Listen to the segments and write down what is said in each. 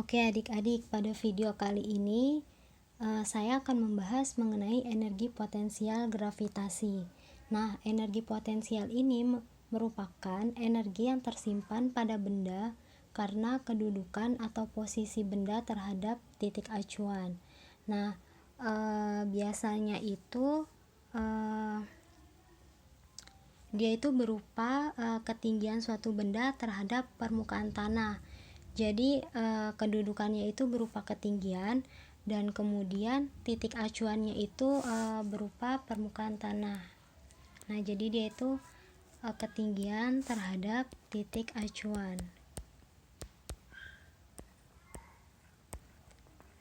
Oke adik-adik, pada video kali ini saya akan membahas mengenai energi potensial gravitasi. Nah, energi potensial ini merupakan energi yang tersimpan pada benda karena kedudukan atau posisi benda terhadap titik acuan. Nah, biasanya itu dia itu berupa ketinggian suatu benda terhadap permukaan tanah. Jadi kedudukannya itu berupa ketinggian dan kemudian titik acuannya itu berupa permukaan tanah. Nah, jadi dia itu ketinggian terhadap titik acuan.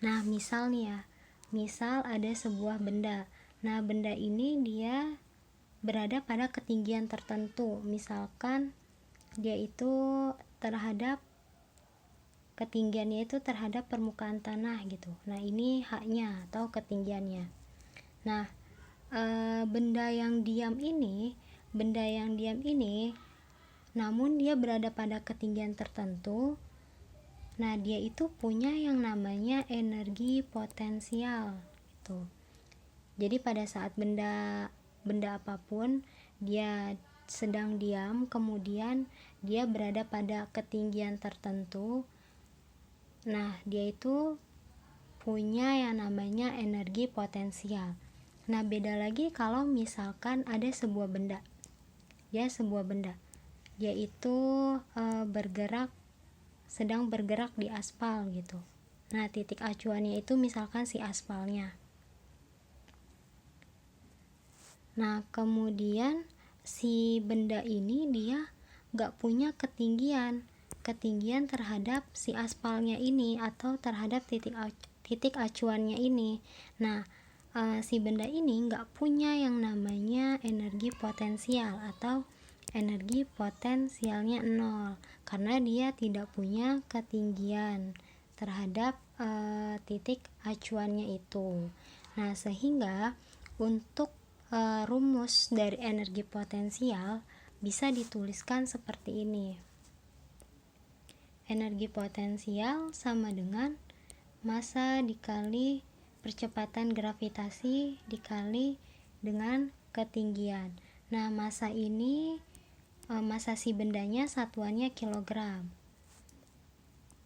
Nah, misal nih ya, misal ada sebuah benda. Nah, benda ini dia berada pada ketinggian tertentu. Misalkan dia itu terhadap ketinggiannya itu terhadap permukaan tanah gitu. Nah, ini haknya atau ketinggiannya. Nah, benda yang diam ini namun dia berada pada ketinggian tertentu. Nah, dia itu punya yang namanya energi potensial gitu. Jadi pada saat benda apapun dia sedang diam, kemudian dia berada pada ketinggian tertentu. Nah, dia itu punya yang namanya energi potensial. Nah, beda lagi kalau misalkan ada sebuah benda. Dia itu sedang bergerak di aspal gitu. Nah, titik acuannya itu misalkan si aspalnya. Nah, kemudian si benda ini dia gak punya ketinggian terhadap si aspalnya ini atau terhadap titik acuannya ini. Nah, si benda ini nggak punya yang namanya energi potensial atau energi potensialnya 0 karena dia tidak punya ketinggian terhadap titik acuannya itu. Nah, sehingga untuk rumus dari energi potensial bisa dituliskan seperti ini. Energi potensial sama dengan massa dikali percepatan gravitasi dikali dengan ketinggian. Nah, massa si bendanya satuannya kilogram.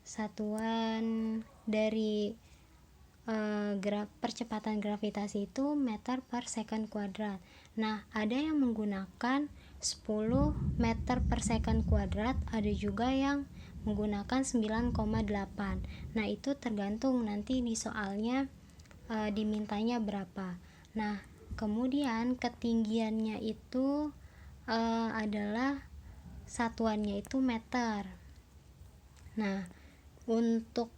Satuan dari percepatan gravitasi itu meter per second kuadrat. Nah, ada yang menggunakan 10 meter per second kuadrat, ada juga yang menggunakan 9,8. Nah, itu tergantung nanti di soalnya dimintanya berapa. Nah, kemudian ketinggiannya itu adalah satuannya itu meter. Nah, untuk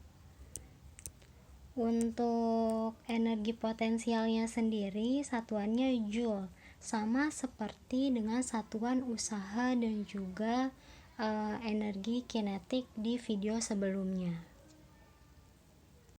energi potensialnya sendiri satuannya joule, sama seperti dengan satuan usaha dan juga energi kinetik di video sebelumnya.